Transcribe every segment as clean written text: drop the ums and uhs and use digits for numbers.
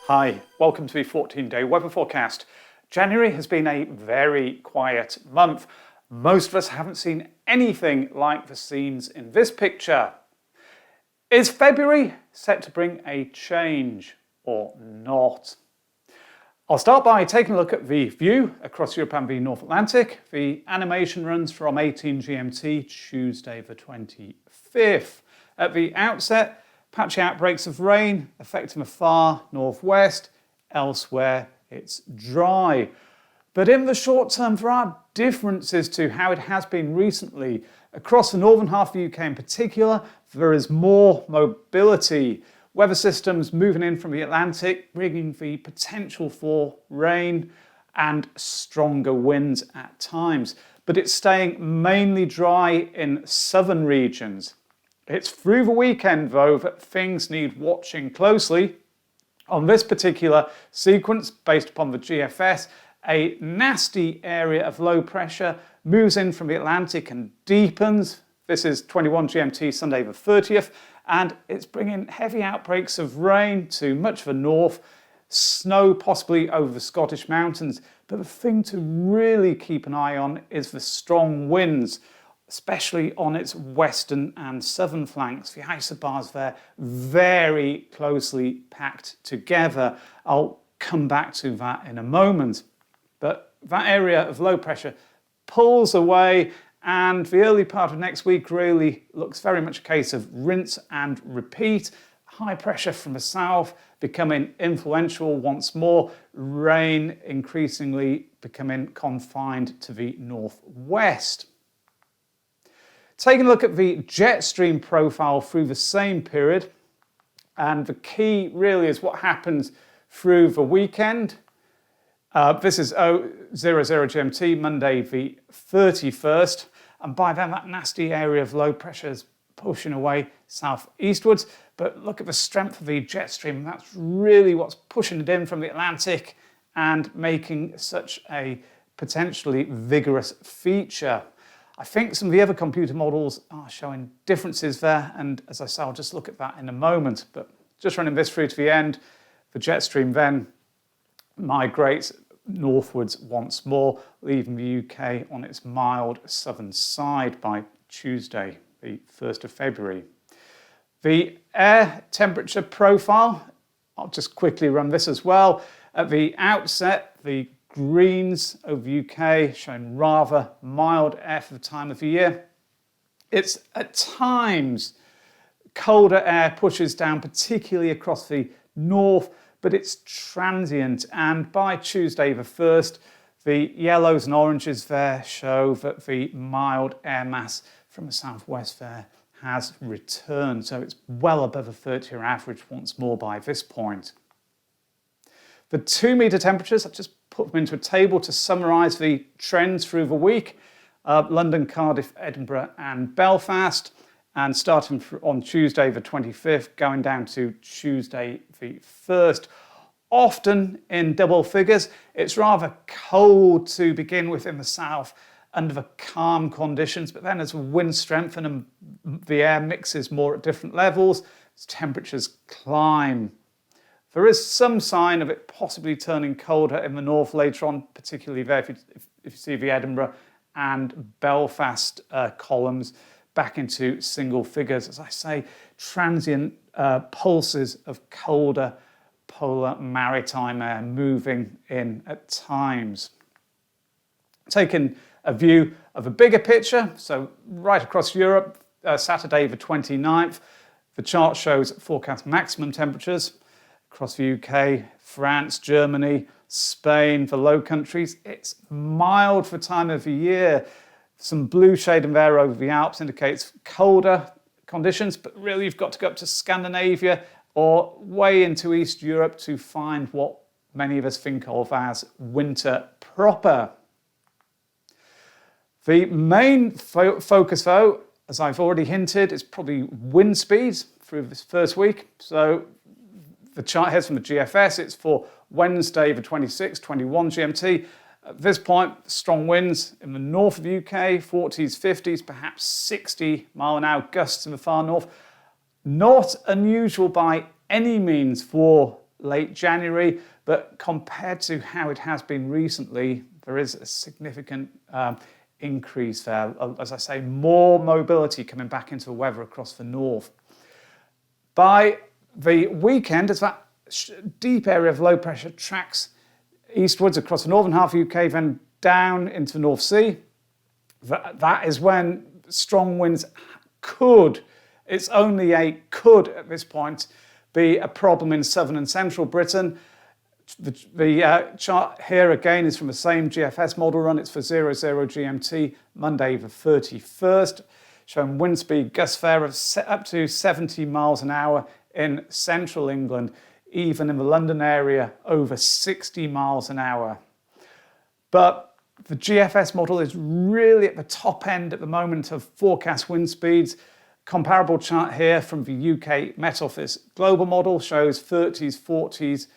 Hi, welcome to the 14-day weather forecast. January has been a very quiet month. Most of us haven't seen anything like the scenes in this picture. Is February set to bring a change or not? I'll start by taking a look at the view across Europe and the North Atlantic. The animation runs from 18 GMT, Tuesday the 25th. At the outset, patchy outbreaks of rain affecting the far northwest. Elsewhere, it's dry. But in the short term, there are differences to how it has been recently. Across the northern half of the UK in particular, there is more mobility. Weather systems moving in from the Atlantic, bringing the potential for rain and stronger winds at times. But it's staying mainly dry in southern regions. It's through the weekend, though, that things need watching closely. On this particular sequence, based upon the GFS, a nasty area of low pressure moves in from the Atlantic and deepens. This is 21 GMT, Sunday the 30th, and it's bringing heavy outbreaks of rain to much of the north, snow possibly over the Scottish mountains. But the thing to really keep an eye on is the strong winds, especially on its western and southern flanks. The isobars there very closely packed together. I'll come back to that in a moment. But that area of low pressure pulls away, and the early part of next week really looks very much a case of rinse and repeat. High pressure from the south becoming influential once more, rain increasingly becoming confined to the northwest. Taking a look at the jet stream profile through the same period, and the key really is what happens through the weekend. This is 00 GMT, Monday the 31st, and by then that nasty area of low pressure is pushing away southeastwards. But look at the strength of the jet stream, that's really what's pushing it in from the Atlantic and making such a potentially vigorous feature. I think some of the other computer models are showing differences there, and as I say, I'll just look at that in a moment. But just running this through to the end, the jet stream then migrates northwards once more, leaving the UK on its mild southern side by Tuesday, the 1st of February. The air temperature profile, I'll just quickly run this as well. At the outset, the greens over the UK showing rather mild air for the time of the year. It's at times colder air pushes down, particularly across the north, but it's transient, and by Tuesday the 1st, the yellows and oranges there show that the mild air mass from the southwest there has returned, so it's well above the 30-year average once more by this point. The 2-metre temperatures, I've just put them into a table to summarise the trends through the week. London, Cardiff, Edinburgh and Belfast, and starting on Tuesday the 25th, going down to Tuesday the 1st. Often in double figures. It's rather cold to begin with in the south under the calm conditions, but then as the winds strengthen and the air mixes more at different levels, as temperatures climb. There is some sign of it possibly turning colder in the north later on, particularly there if you see the Edinburgh and Belfast columns back into single figures. As I say, transient pulses of colder polar maritime air moving in at times. Taking a view of a bigger picture, so right across Europe, Saturday the 29th, the chart shows forecast maximum temperatures across the UK, France, Germany, Spain, the Low Countries. It's mild for time of the year. Some blue shading there over the Alps indicates colder conditions, but really you've got to go up to Scandinavia or way into East Europe to find what many of us think of as winter proper. The main focus, though, as I've already hinted, is probably wind speeds through this first week. So the chart here's from the GFS. It's for Wednesday, the 26th, 21 GMT. At this point, strong winds in the north of the UK, 40s, 50s, perhaps 60 mile an hour gusts in the far north. Not unusual by any means for late January, but compared to how it has been recently, there is a significant increase there. As I say, more mobility coming back into the weather across the north. By the weekend, as that deep area of low pressure tracks eastwards across the northern half of the UK, then down into the North Sea, that is when strong winds could, it's only a could at this point, be a problem in southern and central Britain. The chart here again is from the same GFS model run. It's for 00 GMT, Monday the 31st, showing wind speed gusts there of up to 70 miles an hour in central England, even in the London area over 60 miles an hour. But the GFS model is really at the top end at the moment of forecast wind speeds. Comparable chart here from the UK Met Office global model shows 30s, 40s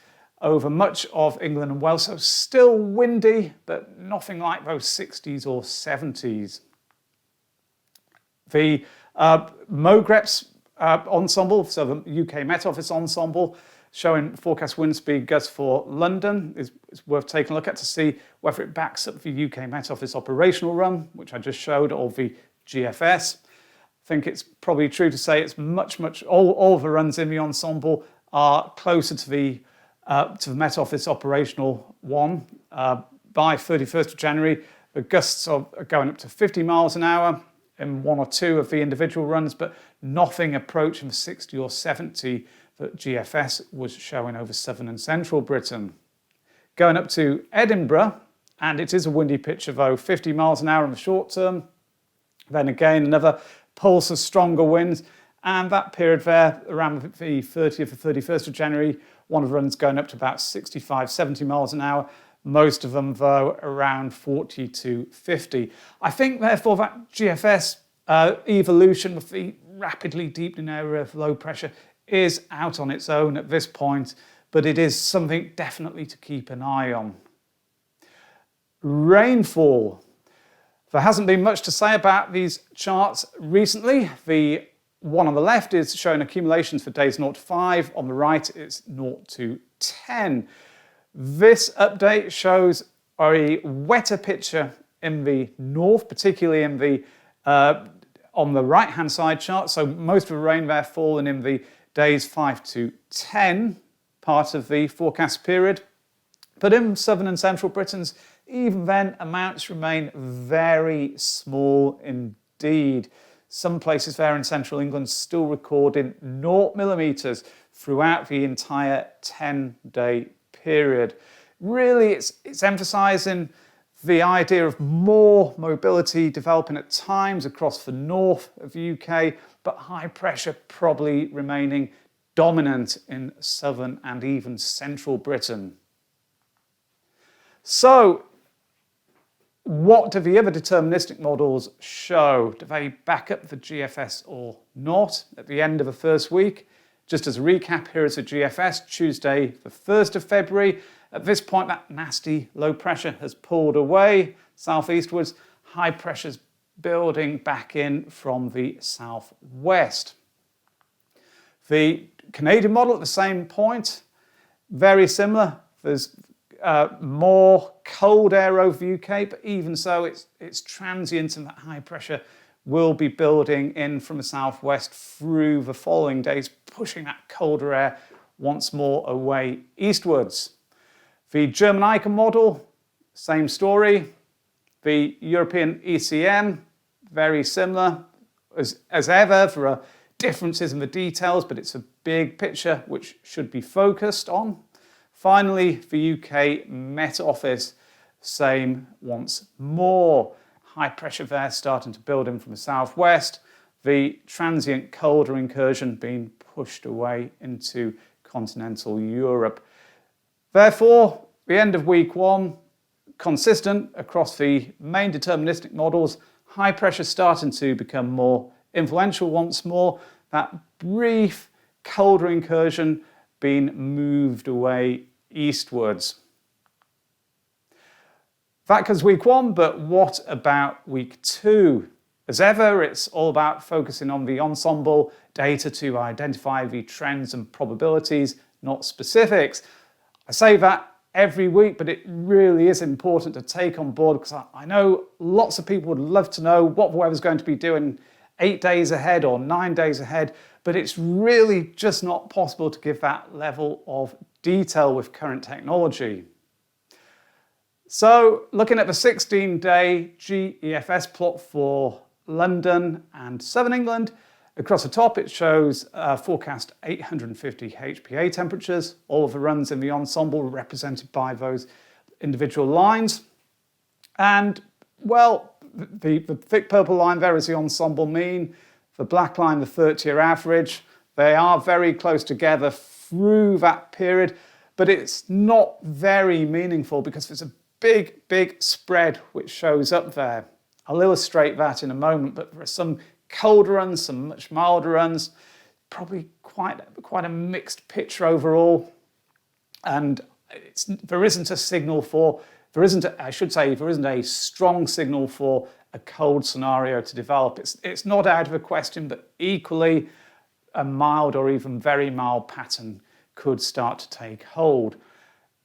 over much of England and Wales. So still windy, but nothing like those 60s or 70s. The MOGREPS ensemble, so the UK Met Office ensemble, showing forecast wind speed gusts for London is worth taking a look at to see whether it backs up the UK Met Office operational run, which I just showed, or the GFS. I think it's probably true to say it's all of the runs in the ensemble are closer to the Met Office operational one. By 31st of January, the gusts are going up to 50 miles an hour in one or two of the individual runs, but nothing approaching the 60 or 70 that GFS was showing over southern and central Britain. Going up to Edinburgh, and it is a windy picture though, 50 miles an hour in the short term. Then again, another pulse of stronger winds, and that period there, around the 30th or 31st of January, one of the runs going up to about 65, 70 miles an hour. Most of them, though, around 40 to 50. I think, therefore, that GFS evolution with the rapidly deepening area of low pressure is out on its own at this point, but it is something definitely to keep an eye on. Rainfall. There hasn't been much to say about these charts recently. The one on the left is showing accumulations for days 0 to 5. On the right, it's 0 to 10. This update shows a wetter picture in the north, particularly in the on the right-hand side chart. So most of the rain there falling in the days 5 to 10 part of the forecast period. But in southern and central Britain's, even then, amounts remain very small indeed. Some places there in central England still recording 0 millimetres throughout the entire 10-day period. Really, it's emphasising the idea of more mobility developing at times across the north of the UK, but high pressure probably remaining dominant in southern and even central Britain. So, what do the other deterministic models show? Do they back up the GFS or not at the end of the first week? Just as a recap, here is the GFS, Tuesday the 1st of February. At this point, that nasty low pressure has pulled away southeastwards. High pressure's building back in from the southwest. The Canadian model at the same point, very similar. There's more cold air over the UK, but even so, it's transient, and that high pressure will be building in from the southwest through the following days, pushing that colder air once more away eastwards. The German Icon model, same story. The European ECM, very similar as ever. There are differences in the details, but it's a big picture which should be focused on. Finally, the UK Met Office, same once more. High pressure there starting to build in from the southwest. The transient colder incursion being pushed away into continental Europe. Therefore, the end of week one, consistent across the main deterministic models, high pressure starting to become more influential once more. That brief colder incursion being moved away eastwards. That covers week one, but what about week two? As ever, it's all about focusing on the ensemble data to identify the trends and probabilities not specifics. I say that every week, but it really is important to take on board, because I know lots of people would love to know what the weather's going to be doing 8 days ahead or 9 days ahead, but it's really just not possible to give that level of detail with current technology. So looking at the 16-day GEFS plot for London and Southern England, across the top it shows forecast 850 HPA temperatures. All of the runs in the ensemble are represented by those individual lines. And, well, the thick purple line there is the ensemble mean. The black line, the 30-year average. They are very close together through that period, but it's not very meaningful because there's a big spread which shows up there. I'll illustrate that in a moment, but there are some colder runs, some much milder runs, probably quite a mixed picture overall. And there isn't a strong signal for a cold scenario to develop. It's not out of the question, but equally a mild or even very mild pattern could start to take hold.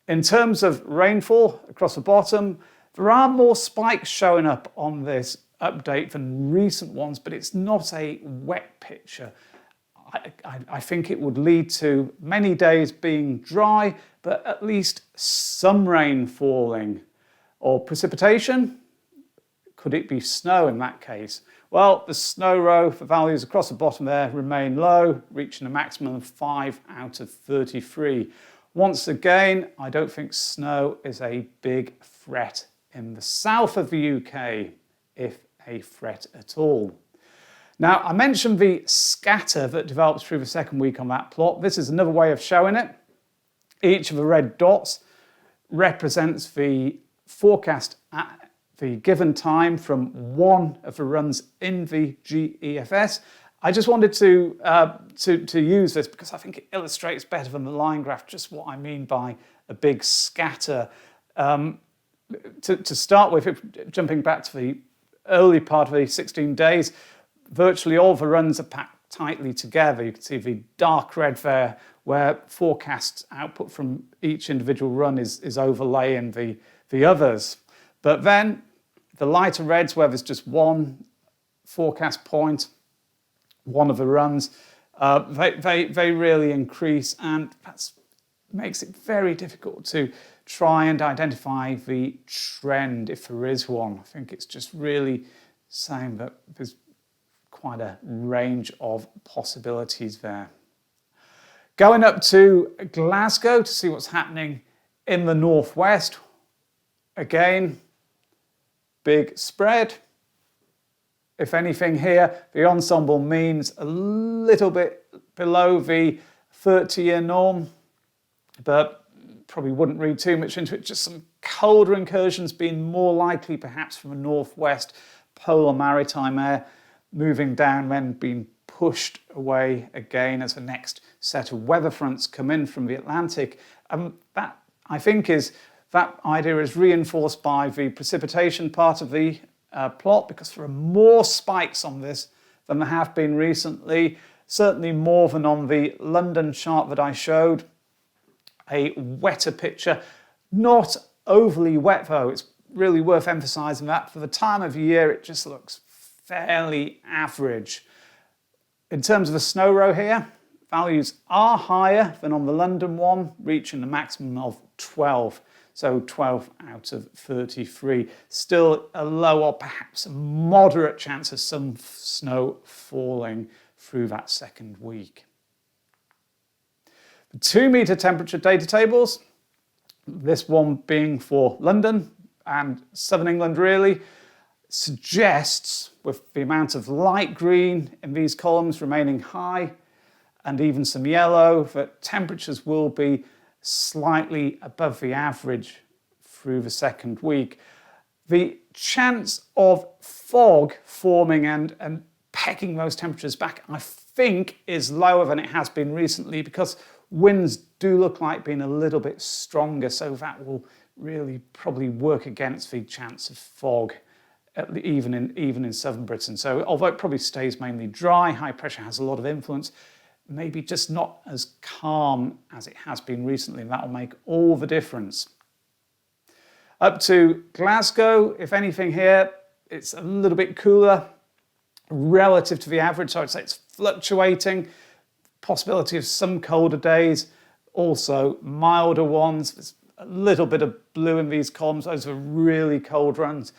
In terms of rainfall, across the bottom, there are more spikes showing up on this update than recent ones, but it's not a wet picture. I think it would lead to many days being dry, but at least some rain falling. Or precipitation? Could it be snow in that case? Well, the snow row for values across the bottom there remain low, reaching a maximum of 5 out of 33. Once again, I don't think snow is a big threat in the south of the UK, if a threat at all. Now, I mentioned the scatter that develops through the second week on that plot. This is another way of showing it. Each of the red dots represents the forecast at the given time from one of the runs in the GEFS. I just wanted to use this because I think it illustrates better than the line graph just what I mean by a big scatter. To start with, jumping back to the early part of the 16 days, virtually all the runs are packed tightly together. You can see the dark red there, where forecast output from each individual run is overlaying the others. But then the lighter reds, where there's just one forecast point, one of the runs, they really increase, and that makes it very difficult to try and identify the trend if there is one. I think it's just really saying that there's quite a range of possibilities there. Going up to Glasgow to see what's happening in the northwest. Again, big spread. If anything here, the ensemble means a little bit below the 30-year norm, but probably wouldn't read too much into it. Just some colder incursions being more likely perhaps from the northwest, polar maritime air moving down, then being pushed away again as the next set of weather fronts come in from the Atlantic. That, I think, that idea is reinforced by the precipitation part of the plot, because there are more spikes on this than there have been recently, certainly more than on the London chart that I showed. A wetter picture, not overly wet though. It's really worth emphasising that for the time of year it just looks fairly average. In terms of the snow row here, values are higher than on the London one, reaching a maximum of 12. So 12 out of 33. Still a low or perhaps a moderate chance of some snow falling through that second week. The 2-metre temperature data tables, this one being for London and Southern England really, suggests, with the amount of light green in these columns remaining high and even some yellow, that temperatures will be slightly above the average through the second week. The chance of fog forming and pegging those temperatures back, I think, is lower than it has been recently, because winds do look like being a little bit stronger, so that will really probably work against the chance of fog, even in southern Britain. So although it probably stays mainly dry, high pressure has a lot of influence, maybe just not as calm as it has been recently, and that will make all the difference. Up to Glasgow, if anything here, it's a little bit cooler relative to the average, so I'd say it's fluctuating. Possibility of some colder days, also milder ones. There's a little bit of blue in these columns. Those are really cold runs.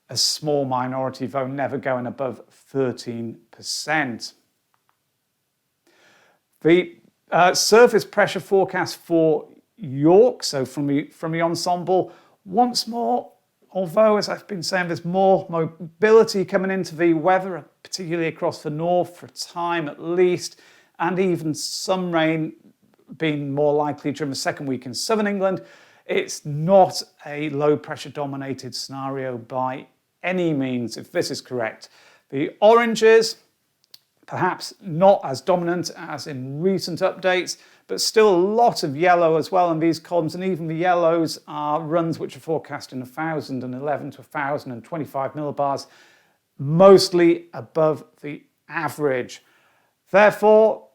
A small minority, though, never going above 13%. The surface pressure forecast for York, so from the ensemble, once more, although, as I've been saying, there's more mobility coming into the weather, particularly across the north for a time at least, and even some rain being more likely during the second week in southern England, it's not a low pressure dominated scenario by any means, if this is correct. The oranges, perhaps not as dominant as in recent updates, but still a lot of yellow as well in these columns, and even the yellows are runs which are forecast in 1,011 to 1,025 millibars, mostly above the average. Therefore,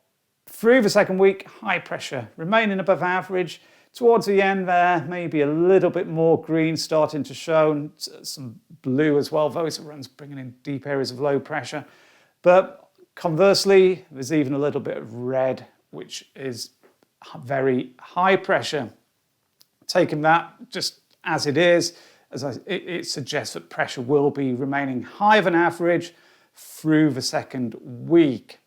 through the second week, high pressure remaining above average. Towards the end there, maybe a little bit more green starting to show, and some blue as well. Those are runs bringing in deep areas of low pressure. But conversely, there's even a little bit of red, which is very high pressure. Taking that just as it is, it suggests that pressure will be remaining higher than average through the second week.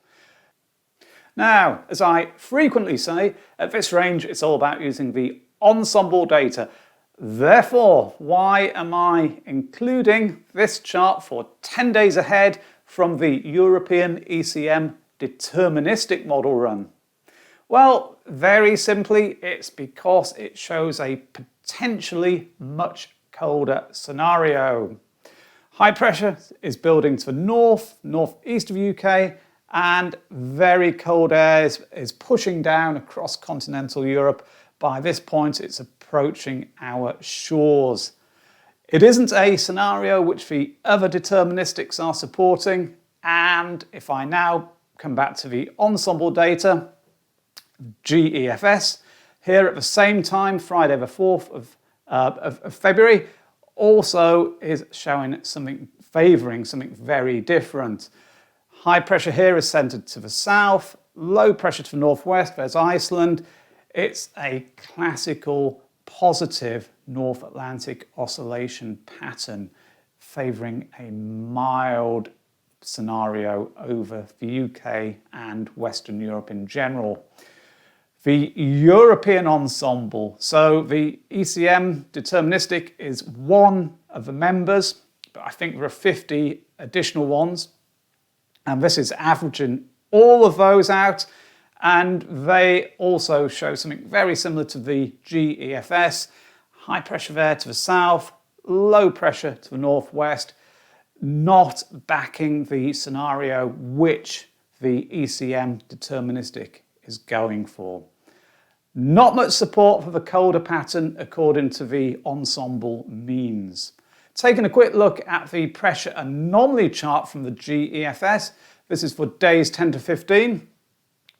Now, as I frequently say, at this range, it's all about using the ensemble data. Therefore, why am I including this chart for 10 days ahead from the European ECM deterministic model run? Well, very simply, it's because it shows a potentially much colder scenario. High pressure is building to the northeast of the UK, and very cold air is pushing down across continental Europe. By this point, it's approaching our shores. It isn't a scenario which the other deterministics are supporting, and if I now come back to the ensemble data, GEFS, here at the same time, Friday the 4th of February, also is showing favouring something very different. High pressure here is centred to the south, low pressure to the northwest, there's Iceland. It's a classical positive North Atlantic oscillation pattern favouring a mild scenario over the UK and Western Europe in general. The European ensemble, so the ECM deterministic is one of the members, but I think there are 50 additional ones. And this is averaging all of those out, and they also show something very similar to the GEFS. High pressure there to the south, low pressure to the northwest, not backing the scenario which the ECM deterministic is going for. Not much support for the colder pattern according to the ensemble means. Taking a quick look at the pressure anomaly chart from the GEFS, this is for days 10 to 15.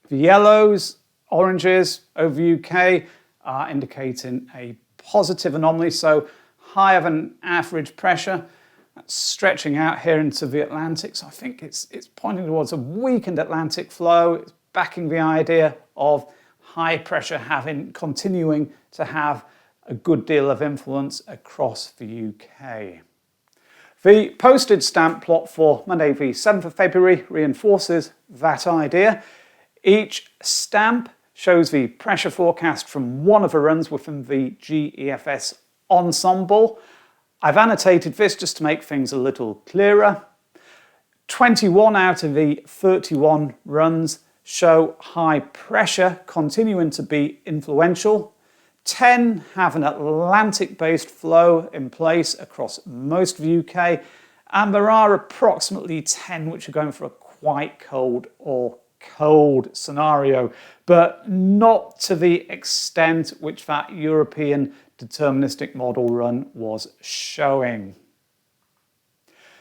The yellows, oranges over the UK are indicating a positive anomaly, so higher than average pressure. That's stretching out here into the Atlantic, so I think it's pointing towards a weakened Atlantic flow. It's backing the idea of high pressure continuing to have a good deal of influence across the UK. The postage stamp plot for Monday the 7th of February reinforces that idea. Each stamp shows the pressure forecast from one of the runs within the GEFS ensemble. I've annotated this just to make things a little clearer. 21 out of the 31 runs show high pressure continuing to be influential. 10 have an Atlantic-based flow in place across most of the UK, and there are approximately 10 which are going for a quite cold or cold scenario, but not to the extent which that European deterministic model run was showing.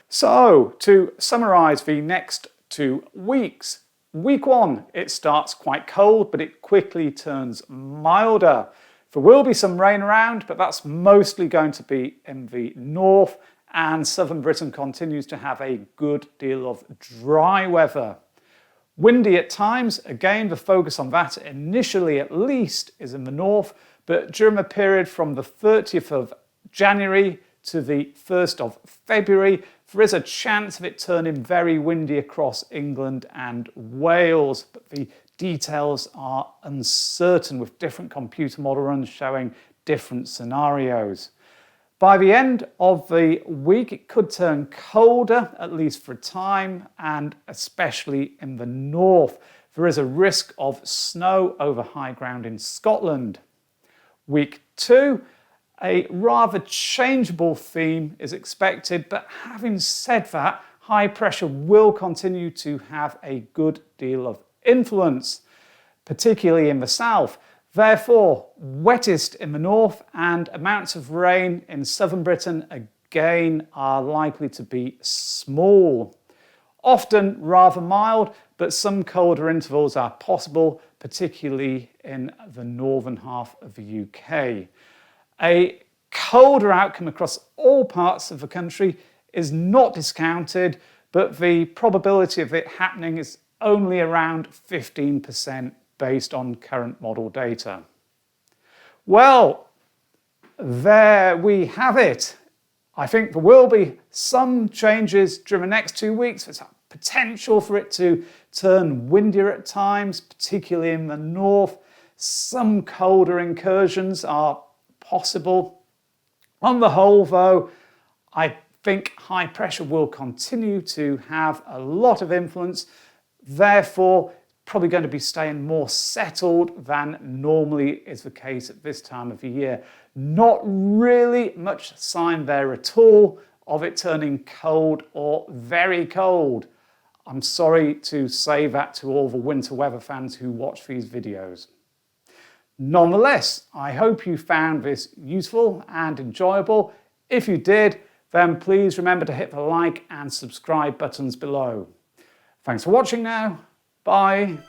So, to summarise the next 2 weeks, Week 1, it starts quite cold, but it quickly turns milder. There will be some rain around, but that's mostly going to be in the north, and southern Britain continues to have a good deal of dry weather. Windy at times, again the focus on that initially at least is in the north, but during the period from the 30th of January to the 1st of February, there is a chance of it turning very windy across England and Wales, but the details are uncertain with different computer model runs showing different scenarios. By the end of the week, it could turn colder, at least for a time, and especially in the north. There is a risk of snow over high ground in Scotland. Week 2, a rather changeable theme is expected, but having said that, high pressure will continue to have a good deal of influence, particularly in the south. Therefore, wettest in the north and amounts of rain in southern Britain again are likely to be small. Often rather mild, but some colder intervals are possible, particularly in the northern half of the UK. A colder outcome across all parts of the country is not discounted, but the probability of it happening is only around 15% based on current model data. Well, there we have it. I think there will be some changes during the next 2 weeks. There's a potential for it to turn windier at times, particularly in the north. Some colder incursions are possible. On the whole, though, I think high pressure will continue to have a lot of influence. Therefore, probably going to be staying more settled than normally is the case at this time of the year. Not really much sign there at all of it turning cold or very cold. I'm sorry to say that to all the winter weather fans who watch these videos. Nonetheless, I hope you found this useful and enjoyable. If you did, then please remember to hit the like and subscribe buttons below. Thanks for watching now. Bye.